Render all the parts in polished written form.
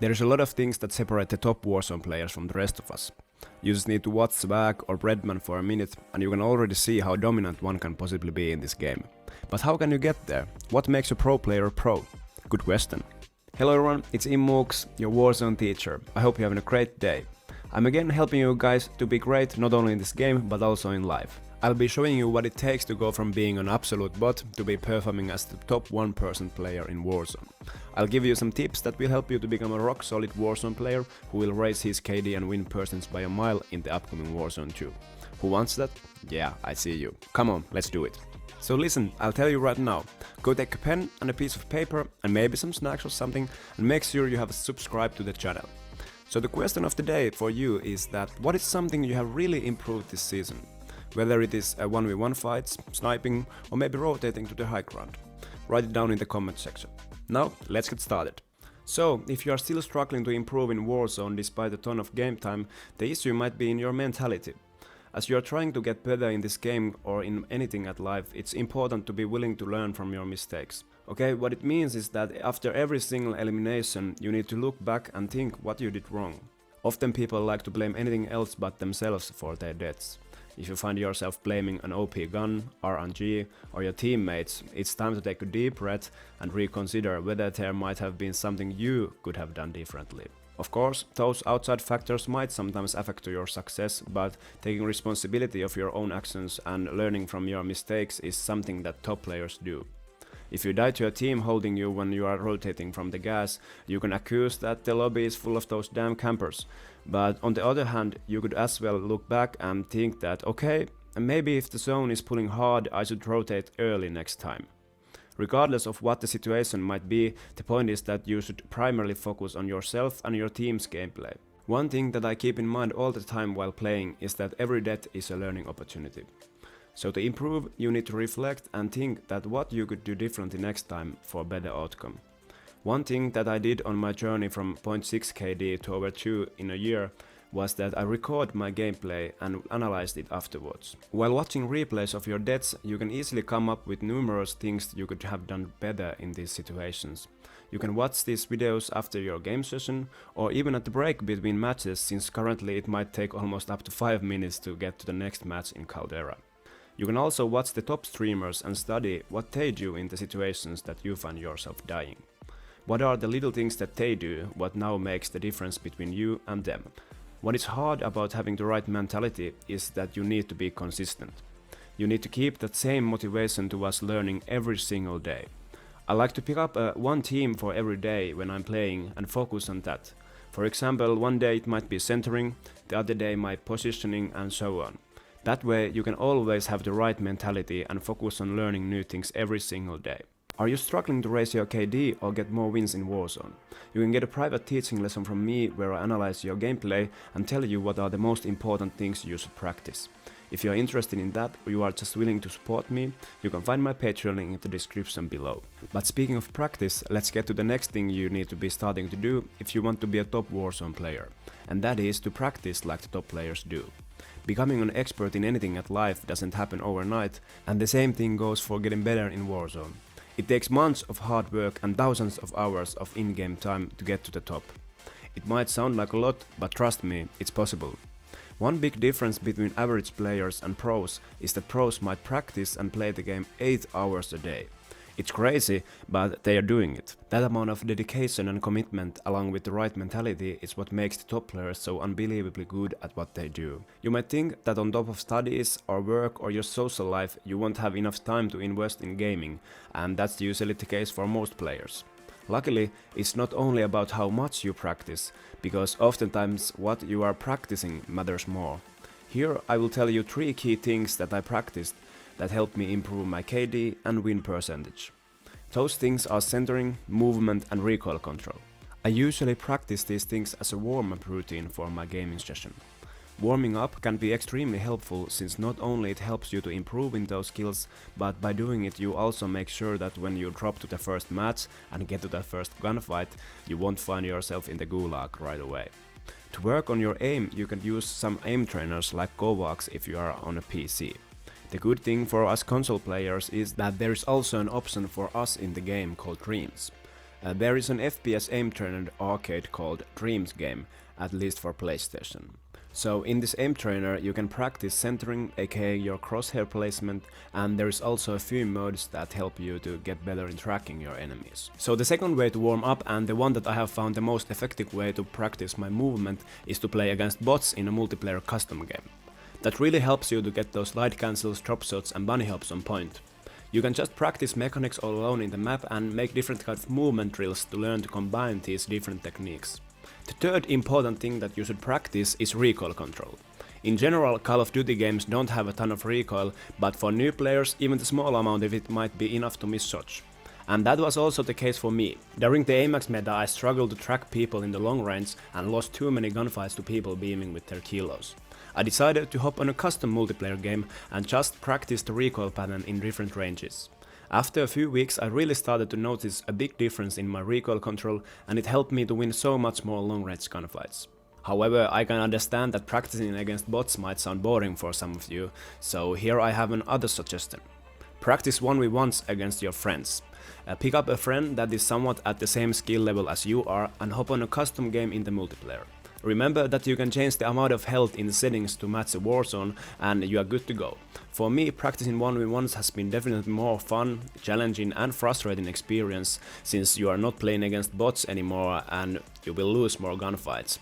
There's a lot of things that separate the top Warzone players from the rest of us. You just need to watch Swag or Breadman for a minute and you can already see how dominant one can possibly be in this game. But how can you get there? What makes a pro player a pro? Good question. Hello everyone, it's Immuux, your Warzone teacher. I hope you're having a great day. I'm again helping you guys to be great not only in this game but also in life. I'll be showing you what it takes to go from being an absolute bot to be performing as the top 1% player in Warzone. I'll give you some tips that will help you to become a rock solid Warzone player who will raise his KD and win percentage by a mile in the upcoming Warzone 2. Who wants that? Yeah, I see you. Come on, let's do it. So listen, I'll tell you right now, go take a pen and a piece of paper and maybe some snacks or something and make sure you have subscribed to the channel. So the question of the day for you is that what is something you have really improved this season? Whether it is a 1v1 fights, sniping or maybe rotating to the high ground. Write it down in the comment section. Now let's get started. So, if you are still struggling to improve in Warzone despite a ton of game time, the issue might be in your mentality. As you are trying to get better in this game or in anything at life, it's important to be willing to learn from your mistakes. Okay, what it means is that after every single elimination, you need to look back and think what you did wrong. Often people like to blame anything else but themselves for their deaths. If you find yourself blaming an OP gun, RNG or your teammates, it's time to take a deep breath and reconsider whether there might have been something you could have done differently. Of course, those outside factors might sometimes affect your success, but taking responsibility of your own actions and learning from your mistakes is something that top players do. If you die to a team holding you when you are rotating from the gas, you can accuse that the lobby is full of those damn campers. But on the other hand, you could as well look back and think that okay, maybe if the zone is pulling hard, I should rotate early next time. Regardless of what the situation might be, the point is that you should primarily focus on yourself and your team's gameplay. One thing that I keep in mind all the time while playing is that every death is a learning opportunity. So to improve, you need to reflect and think that what you could do differently next time for a better outcome. One thing that I did on my journey from 0.6 KD to over 2 in a year was that I recorded my gameplay and analyzed it afterwards. While watching replays of your deaths, you can easily come up with numerous things you could have done better in these situations. You can watch these videos after your game session or even at the break between matches, since currently it might take almost up to 5 minutes to get to the next match in Caldera. You can also watch the top streamers and study what they do in the situations that you find yourself dying. What are the little things that they do, what now makes the difference between you and them? What is hard about having the right mentality is that you need to be consistent. You need to keep that same motivation towards learning every single day. I like to pick up one team for every day when I'm playing and focus on that. For example, one day it might be centering, the other day my positioning and so on. That way you can always have the right mentality and focus on learning new things every single day. Are you struggling to raise your KD or get more wins in Warzone? You can get a private teaching lesson from me where I analyze your gameplay and tell you what are the most important things you should practice. If you are interested in that or you are just willing to support me, you can find my Patreon link in the description below. But speaking of practice, let's get to the next thing you need to be starting to do if you want to be a top Warzone player. And that is to practice like the top players do. Becoming an expert in anything at life doesn't happen overnight, and the same thing goes for getting better in Warzone. It takes months of hard work and thousands of hours of in-game time to get to the top. It might sound like a lot, but trust me, it's possible. One big difference between average players and pros is that pros might practice and play the game 8 hours a day. It's crazy, but they are doing it. That amount of dedication and commitment along with the right mentality is what makes the top players so unbelievably good at what they do. You might think that on top of studies or work or your social life you won't have enough time to invest in gaming, and that's usually the case for most players. Luckily, it's not only about how much you practice, because oftentimes what you are practicing matters more. Here I will tell you 3 key things that I practiced that helped me improve my KD and win percentage. Those things are centering, movement and recoil control. I usually practice these things as a warm-up routine for my gaming session. Warming up can be extremely helpful since not only it helps you to improve in those skills, but by doing it you also make sure that when you drop to the first match and get to the first gunfight, you won't find yourself in the gulag right away. To work on your aim, you can use some aim trainers like Kovacs if you are on a PC. The good thing for us console players is that there is also an option for us in the game called Dreams. There is an FPS aim-trainer arcade called Dreams game, at least for PlayStation. So in this aim trainer you can practice centering, aka your crosshair placement, and there is also a few modes that help you to get better in tracking your enemies. So the second way to warm up, and the one that I have found the most effective way to practice my movement, is to play against bots in a multiplayer custom game. That really helps you to get those light cancels, drop shots and bunny hops on point. You can just practice mechanics all alone in the map and make different kinds of movement drills to learn to combine these different techniques. The third important thing that you should practice is recoil control. In general, Call of Duty games don't have a ton of recoil, but for new players even the small amount of it might be enough to miss shots. And that was also the case for me. During the Immuux meta I struggled to track people in the long range and lost too many gunfights to people beaming with their kilos. I decided to hop on a custom multiplayer game and just practice the recoil pattern in different ranges. After a few weeks I really started to notice a big difference in my recoil control, and it helped me to win so much more long range gunfights. However, I can understand that practicing against bots might sound boring for some of you, so here I have another suggestion. Practice 1v1s against your friends. Pick up a friend that is somewhat at the same skill level as you are and hop on a custom game in the multiplayer. Remember that you can change the amount of health in the settings to match a Warzone and you are good to go. For me, practicing 1v1s has been definitely more fun, challenging and frustrating experience, since you are not playing against bots anymore and you will lose more gunfights.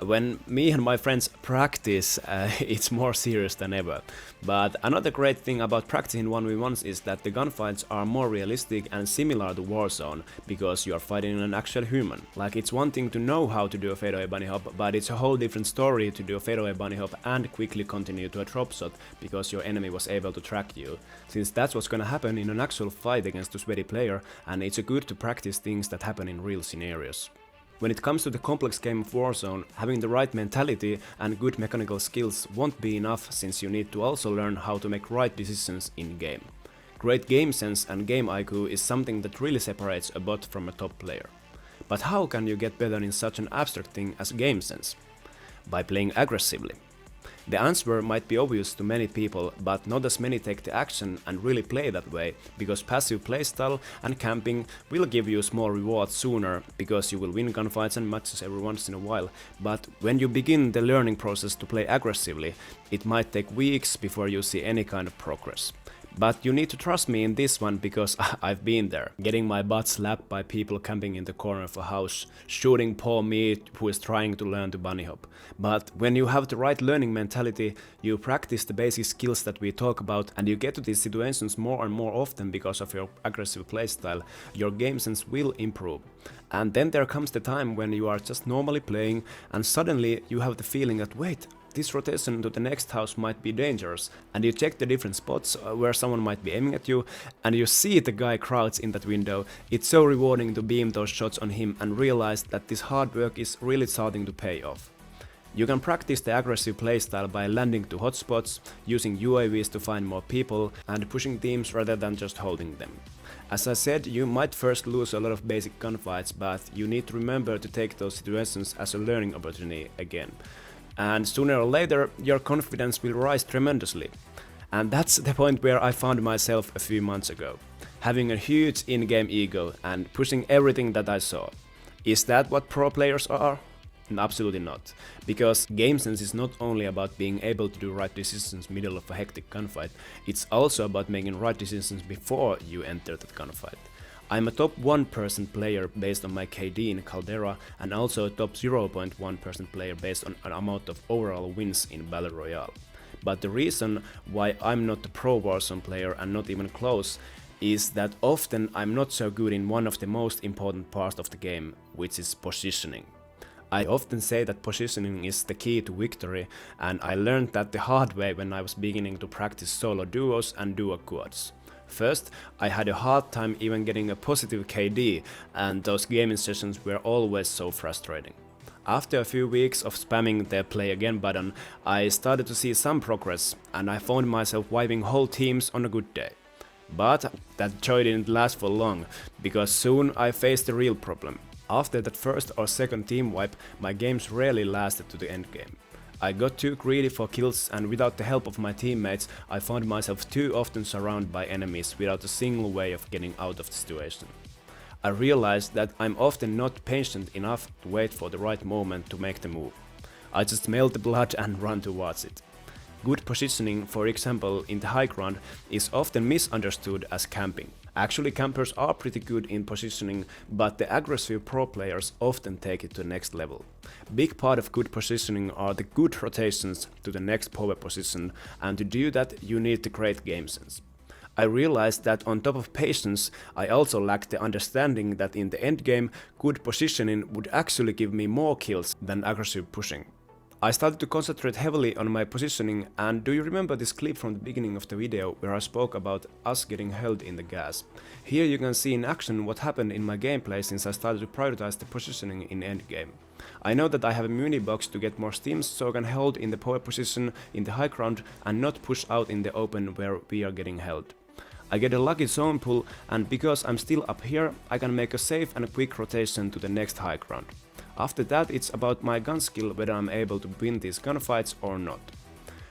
When me and my friends practice, it's more serious than ever. But another great thing about practicing 1v1s is that the gunfights are more realistic and similar to Warzone, because you are fighting an actual human. Like, it's one thing to know how to do a fadeaway bunny hop, but it's a whole different story to do a fadeaway bunny hop and quickly continue to a drop shot because your enemy was able to track you. Since that's what's gonna happen in an actual fight against a sweaty player, and it's good to practice things that happen in real scenarios. When it comes to the complex game of Warzone, having the right mentality and good mechanical skills won't be enough, since you need to also learn how to make right decisions in-game. Great game sense and game IQ is something that really separates a bot from a top player. But how can you get better in such an abstract thing as game sense? By playing aggressively. The answer might be obvious to many people, but not as many take the action and really play that way, because passive playstyle and camping will give you small rewards sooner, because you will win gunfights and matches every once in a while. But when you begin the learning process to play aggressively, it might take weeks before you see any kind of progress. But you need to trust me in this one, because I've been there, getting my butt slapped by people camping in the corner of a house, shooting poor me who is trying to learn to bunny hop. But when you have the right learning mentality, you practice the basic skills that we talk about, and you get to these situations more and more often because of your aggressive playstyle, your game sense will improve. And then there comes the time when you are just normally playing and suddenly you have the feeling that, wait, this rotation to the next house might be dangerous, and you check the different spots where someone might be aiming at you, and you see the guy crouch in that window. It's so rewarding to beam those shots on him and realize that this hard work is really starting to pay off. You can practice the aggressive playstyle by landing to hotspots, using UAVs to find more people, and pushing teams rather than just holding them. As I said, you might first lose a lot of basic gunfights, but you need to remember to take those situations as a learning opportunity again. And sooner or later, your confidence will rise tremendously. And that's the point where I found myself a few months ago, having a huge in-game ego and pushing everything that I saw. Is that what pro players are? Absolutely not, because Gamesense is not only about being able to do right decisions middle of a hectic gunfight, it's also about making right decisions before you enter that gunfight. I'm a top 1% player based on my KD in Caldera, and also a top 0.1% player based on an amount of overall wins in Battle Royale. But the reason why I'm not a pro Warzone player and not even close is that often I'm not so good in one of the most important parts of the game, which is positioning. I often say that positioning is the key to victory, and I learned that the hard way when I was beginning to practice solo duos and duo quads. First, I had a hard time even getting a positive KD, and those gaming sessions were always so frustrating. After a few weeks of spamming the play again button, I started to see some progress, and I found myself wiping whole teams on a good day. But that joy didn't last for long, because soon I faced the real problem. After that first or second team wipe, my games rarely lasted to the end game. I got too greedy for kills, and without the help of my teammates, I found myself too often surrounded by enemies without a single way of getting out of the situation. I realized that I'm often not patient enough to wait for the right moment to make the move. I just smell the blood and run towards it. Good positioning, for example in the high ground, is often misunderstood as camping. Actually, campers are pretty good in positioning, but the aggressive pro players often take it to the next level. Big part of good positioning are the good rotations to the next power position, and to do that you need the great game sense. I realized that on top of patience, I also lacked the understanding that in the endgame, good positioning would actually give me more kills than aggressive pushing. I started to concentrate heavily on my positioning, and do you remember this clip from the beginning of the video where I spoke about us getting held in the gas? Here you can see in action what happened in my gameplay since I started to prioritize the positioning in endgame. I know that I have a muni box to get more steams, so I can hold in the power position in the high ground and not push out in the open where we are getting held. I get a lucky zone pull, and because I'm still up here, I can make a safe and quick rotation to the next high ground. After that, it's about my gun skill whether I'm able to win these gunfights or not.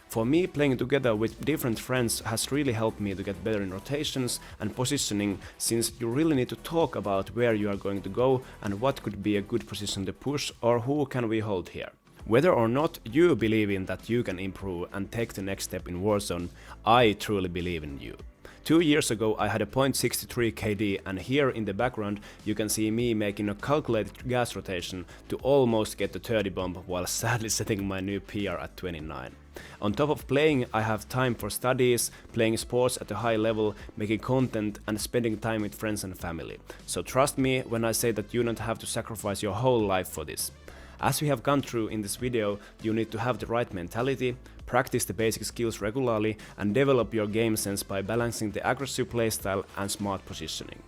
For me, playing together with different friends has really helped me to get better in rotations and positioning, since you really need to talk about where you are going to go and what could be a good position to push or who can we hold here. Whether or not you believe in that you can improve and take the next step in Warzone, I truly believe in you. 2 years ago I had a .63 KD, and here in the background you can see me making a calculated gas rotation to almost get the 30 bomb while sadly setting my new PR at 29. On top of playing, I have time for studies, playing sports at a high level, making content and spending time with friends and family. So trust me when I say that you don't have to sacrifice your whole life for this. As we have gone through in this video, you need to have the right mentality, practice the basic skills regularly, and develop your game sense by balancing the aggressive playstyle and smart positioning.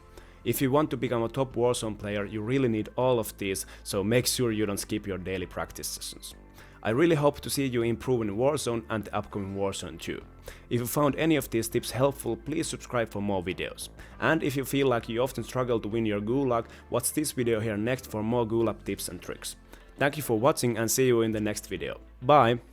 If you want to become a top Warzone player, you really need all of these, so make sure you don't skip your daily practice sessions. I really hope to see you improve in Warzone and the upcoming Warzone 2. If you found any of these tips helpful, please subscribe for more videos. And if you feel like you often struggle to win your gulag, watch this video here next for more gulag tips and tricks. Thank you for watching and see you in the next video. Bye!